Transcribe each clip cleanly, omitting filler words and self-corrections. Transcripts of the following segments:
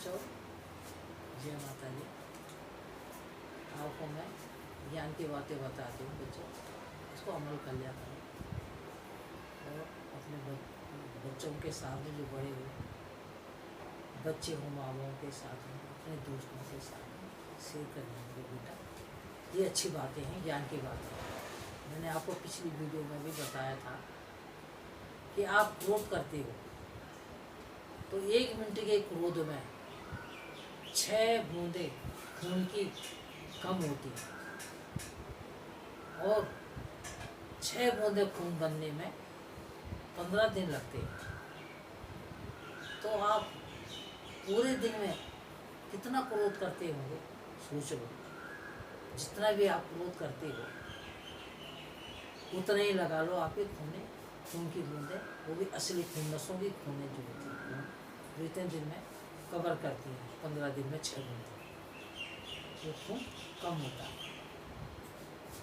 बच्चों, जय माता दी। आपको मैं ज्ञान की बातें बताती हूँ बच्चों, इसको अमल कर लिया करो। और अपने बच्चों के सामने जो बड़े हो बच्चे हो, माँ बापों के साथ में, अपने दोस्तों के साथ में शेयर करने के बेटा, ये अच्छी बातें हैं, ज्ञान की बातें हैं। मैंने आपको पिछली वीडियो में भी बताया था कि आप क्रोध करते हो तो 1 मिनट के क्रोध में 6 बूंदे खून की कम होती है और 6 बूंदे खून बनने में 15 दिन लगते हैं। तो आप पूरे दिन में कितना क्रोध करते होंगे सोच लो। जितना भी आप क्रोध करते हो उतना ही लगा लो आपके खून की बूंदें, वो भी असली खून, नसों की खूनें जो होती हैं जो इतने दिन में कवर करती हैं। 15 दिन में 6 बूंदे वो खून कम होता है।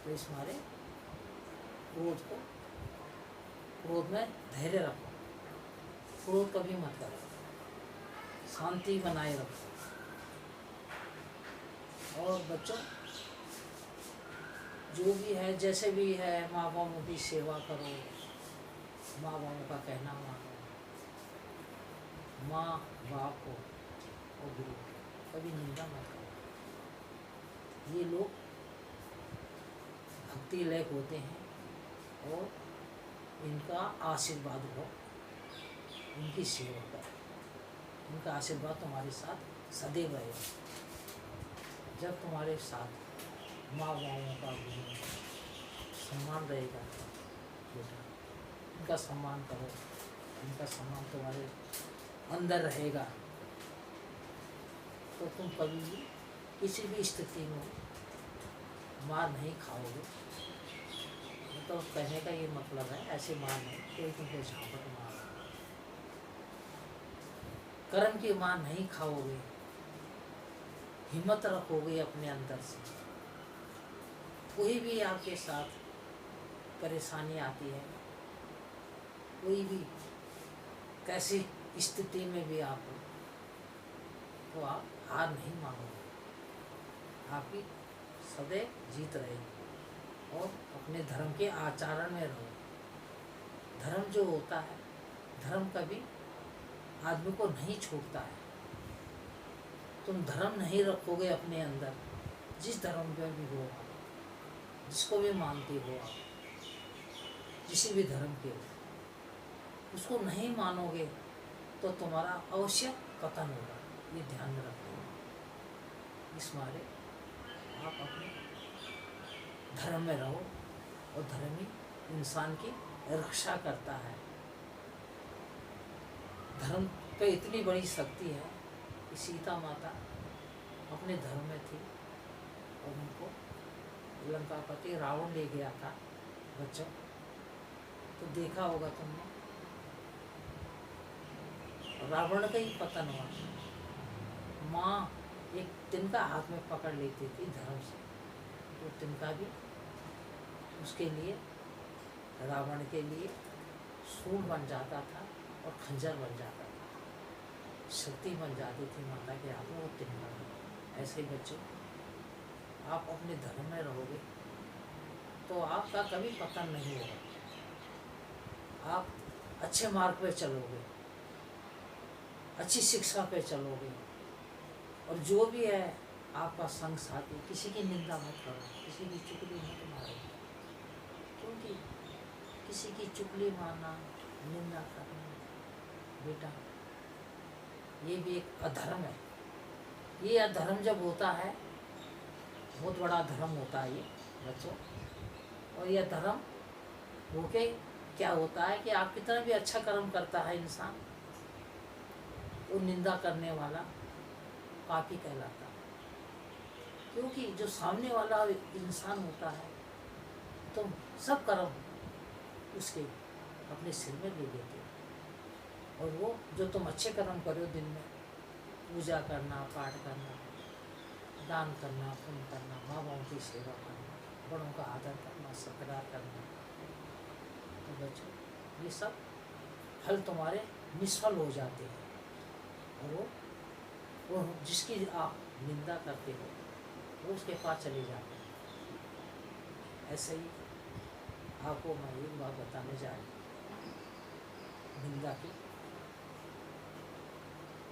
तो इस मारे क्रोध में धैर्य रखो, क्रोध कभी मत करो, शांति बनाए रखो। और बच्चों, जो भी है जैसे भी है, माँ बापों की सेवा करो, माँ बापों का कहना मानो, माँ बाप को और गुरु कभी निंदा मत करो। ये लोग भक्ति लायक होते हैं और इनका आशीर्वाद हो, इनकी सेवा करो, इनका आशीर्वाद तुम्हारे साथ सदैव रहेगा। जब तुम्हारे साथ माँ बापों का गुरु सम्मान रहेगा बेटा, इनका सम्मान करो, इनका सम्मान तुम्हारे अंदर रहेगा तो तुम कभी भी किसी भी स्थिति में मार नहीं खाओगे। तो कहने का ये मतलब है ऐसे मार नहीं, कोई तुमको झापट मार, कर्म की मार नहीं खाओगे, हिम्मत रखोगे अपने अंदर से। कोई भी आपके साथ परेशानी आती है, कोई भी कैसी स्थिति में भी आप हो तो आप हार नहीं मानोगे, आपकी सदैव जीत रहेगी। और अपने धर्म के आचरण में रहो। धर्म जो होता है, धर्म कभी आदमी को नहीं छोड़ता है। तुम धर्म नहीं रखोगे अपने अंदर, जिस धर्म में भी हो, जिसको भी मानते हो आप, किसी भी धर्म के हो, उसको नहीं मानोगे तो तुम्हारा अवश्य पतन होगा। ये ध्यान में रखो। इस मारे आप अपने धर्म में रहो और धर्म ही इंसान की रक्षा करता है। धर्म पे इतनी बड़ी शक्ति है कि सीता माता अपने धर्म में थी और उनको लंकापति रावण ले गया था बच्चों। तो देखा होगा तुमने, रावण का ही पतन हुआ। माँ एक तिनका हाथ में पकड़ लेती थी धर्म से, तो तिनका भी उसके लिए, रावण के लिए सूल बन जाता था और खंजर बन जाता था, शक्ति बन जाती थी माता के हाथ में वो तिनका भी। ऐसे बच्चों, आप अपने धर्म में रहोगे तो आपका कभी पतन नहीं होगा। आप अच्छे मार्ग पे चलोगे, अच्छी शिक्षा पे चलोगे। और जो भी है आपका संग साथी, किसी की निंदा मत करो, किसी की चुगली मत मारो, क्योंकि किसी की चुगली मारना, निंदा करना बेटा, ये भी एक अधर्म है। ये अधर्म जब होता है, बहुत बड़ा धर्म होता है ये बच्चों। और यह धर्म होके क्या होता है कि आप कितना भी अच्छा कर्म करता है इंसान, वो निंदा करने वाला पापी कहलाता है। क्योंकि जो सामने वाला इंसान होता है तो सब कर्म उसके अपने सिर में ले लेते हो। और वो जो तुम अच्छे कर्म करो दिन में, पूजा करना, पाठ करना, दान करना, पुण्य करना, माँ बापों की सेवा करना, बड़ों का आदर करना, सत्कार करना, तो बच्चों ये सब फल तुम्हारे निष्फल हो जाते हैं और वो वो जिसकी आप निंदा करते हो वो उसके पास चले जाते हैं। ऐसे ही आपको मैं एक बात बताने जा रही हूँ निंदा की।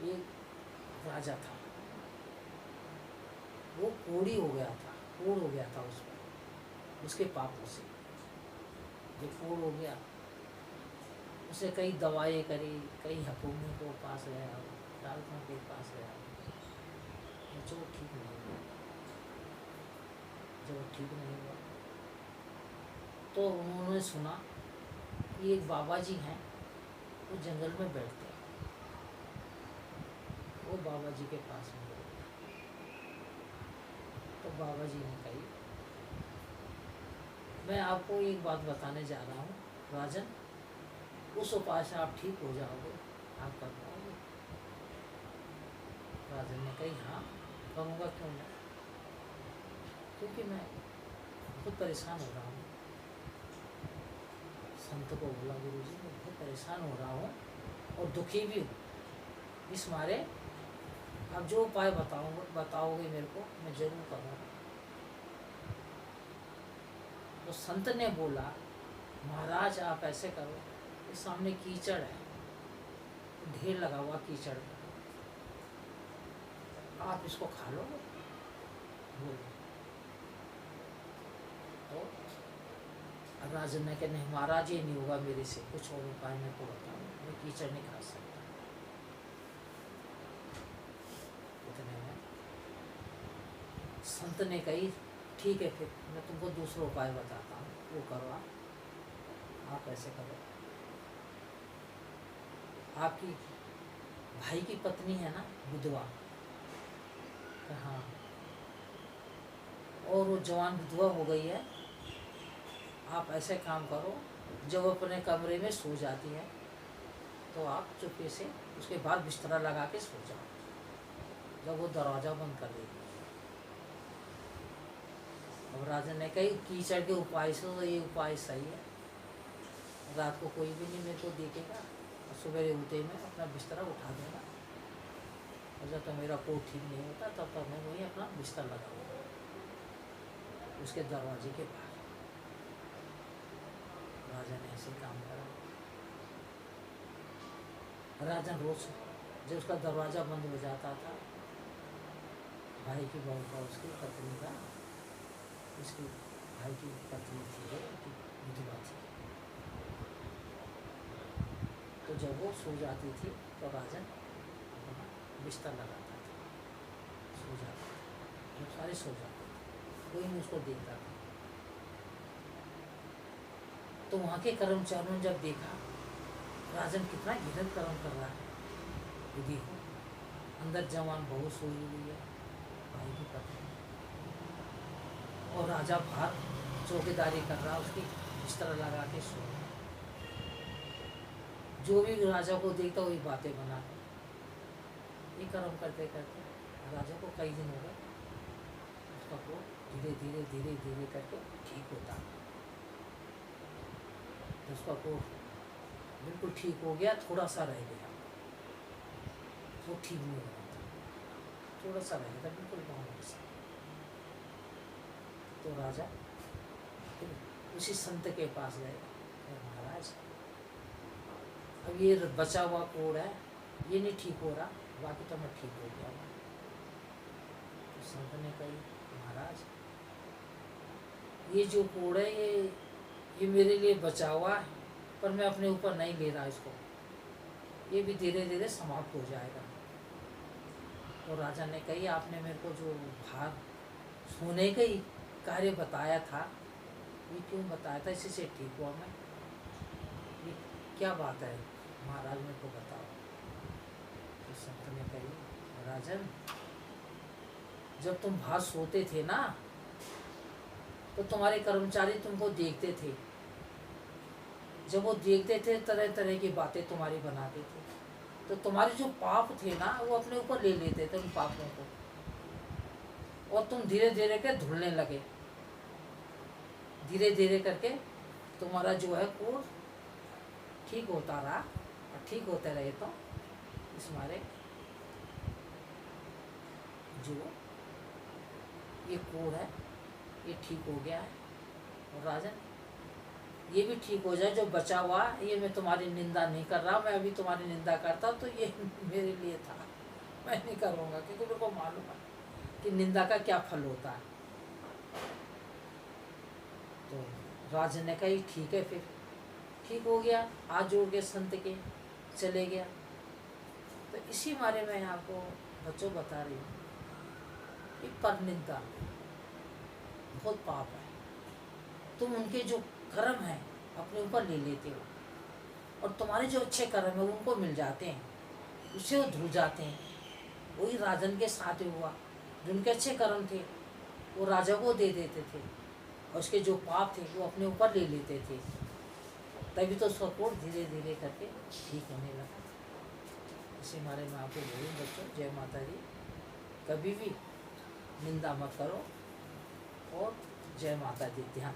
एक राजा था, वो कोढ़ी हो गया था, कोढ़ हो गया था उस पर उसके पापों से। जो कोढ़ हो गया, उसे कई दवाएं करी, कई हकूमों के पास गया, डाक्टरों के पास गया, जो ठीक नहीं हुआ। जब ठीक नहीं हुआ तो उन्होंने सुना कि एक बाबा जी हैं, वो जंगल में बैठते हैं। वो बाबा जी के पास में गए। तो बाबा जी ने कही, मैं आपको एक बात बताने जा रहा हूँ राजन, उस उपाय से आप ठीक हो जाओगे, आप कर पाओगे। राजन ने कही, हाँ करूँगा, क्यों नहीं, क्योंकि मैं बहुत परेशान हो रहा हूँ। संत को बोला, गुरु जी मैं बहुत परेशान हो रहा हूँ और दुखी भी हूँ, इस मारे आप जो उपाय बताओगे मेरे को, मैं जरूर करूँगा। तो संत ने बोला, महाराज आप ऐसे करो, इस सामने कीचड़ है, ढेर लगा हुआ कीचड़, आप इसको खा लो। तो राजन ने कहा, नहीं महाराज ये नहीं होगा मेरे से, कुछ और उपाय मेरे को बताओ, मैं कीचड़ नहीं खा सकता। इतने में संत ने कही, ठीक है फिर मैं तुमको दूसरा उपाय बताता हूँ, वो करो आप ऐसे करो। आपकी भाई की पत्नी है ना विधवा, हाँ, और वो जवान विधवा हो गई है। आप ऐसे काम करो, जब अपने कमरे में सो जाती है तो आप चुपके से उसके बाद बिस्तरा लगा के सो जाओ, जब वो दरवाज़ा बंद कर देगी। अब राजन ने कही, कीचड़ के उपाय से तो ये उपाय सही है, रात को कोई भी नहीं मेरे को देखेगा, और सुबह उठते में अपना बिस्तरा उठा देगा, और जब तक मेरा कोट ठीक नहीं होता तब तक मैं वहीं अपना बिस्तर लगाऊंगा उसके दरवाजे के बाहर। राजा ने ऐसे काम करा। राजन रोज जब उसका दरवाज़ा बंद हो जाता था, भाई की बहू का, उसकी पत्नी का, उसकी भाई की पत्नी थी जो विधवा थी, तो जब वो सो जाती थी तो राजन अपना बिस्तर लगाता था, सो जाता था, जब सारे सो जाते थे, कोई नहीं उसको देखता था। तो वहाँ के कर्मचारियों ने जब देखा राजन कितना घृणित कर्म कर रहा है, ये देखो अंदर जवान बहू सोई हुई है, भाई की पत्नी, और राजा बाहर चौकीदारी कर रहा, उसकी बिस्तर लगा के सो रहा। जो भी राजा को देखता वही बातें बनाता। ये कर्म करते करते राजा को कई दिन हो गए, उसका को धीरे धीरे धीरे धीरे करके ठीक होता। उसका को बिल्कुल ठीक हो गया, थोड़ा सा रह गया, वो ठीक नहीं हो रहा था, थोड़ा सा रह गया, बिल्कुल मामूली सा। तो राजा फिर उसी संत के पास गए, महाराज अब ये बचा हुआ कोड़ है, ये नहीं ठीक हो रहा, बाकी तो मैं ठीक हो गया। तो संत ने कही, महाराज ये जो कोड़ है ये मेरे लिए बचा हुआ है, पर मैं अपने ऊपर नहीं ले रहा इसको, ये भी धीरे धीरे समाप्त हो जाएगा। तो राजा ने कही, आपने मेरे को जो भार सोने का ही कार्य बताया था, ये क्यों बताया था, इसी से ठीक हुआ मैं, ये क्या बात है महाराज मेरे को बताओ। तो संत ने कही, राजन जब तुम बाहर सोते थे ना, तो तुम्हारे कर्मचारी तुमको देखते थे, जब वो देखते थे तरह तरह की बातें तुम्हारी बनाते थे, तो तुम्हारे जो पाप थे ना वो अपने ऊपर ले लेते थे उन पापों को, और तुम धीरे धीरे के धुलने लगे, धीरे धीरे करके तुम्हारा जो है कोर्स ठीक होता रहा, और ठीक होते रहे तो इस मारे जो ये कोढ़ है ये ठीक हो गया है, और राजन ये भी ठीक हो जाए जो बचा हुआ, ये मैं तुम्हारी निंदा नहीं कर रहा, मैं अभी तुम्हारी निंदा करता तो ये मेरे लिए था, मैं नहीं करूँगा, क्योंकि मेरे को मालूम है कि निंदा का क्या फल होता है। तो राजन ने कहा ठीक है, फिर ठीक हो गया, हाथ जोड़ के संत के चले गया। तो इसी बारे में आपको बच्चों बता रही हूँ कि परनिंदा बहुत पाप है। तुम उनके जो कर्म है अपने ऊपर ले लेते हो, और तुम्हारे जो अच्छे कर्म है उनको मिल जाते हैं, उससे वो धुल जाते हैं। वही राजन के साथ हुआ, जिनके अच्छे कर्म थे वो राजा को दे देते थे, और उसके जो पाप थे वो अपने ऊपर ले लेते थे। तभी तो उसका धीरे धीरे करके ठीक होने लगा। इसी बारे में आपको बोलूँ बच्चों, जय माता दी, कभी भी निंदा मत करो, और जय माता दी ध्यान।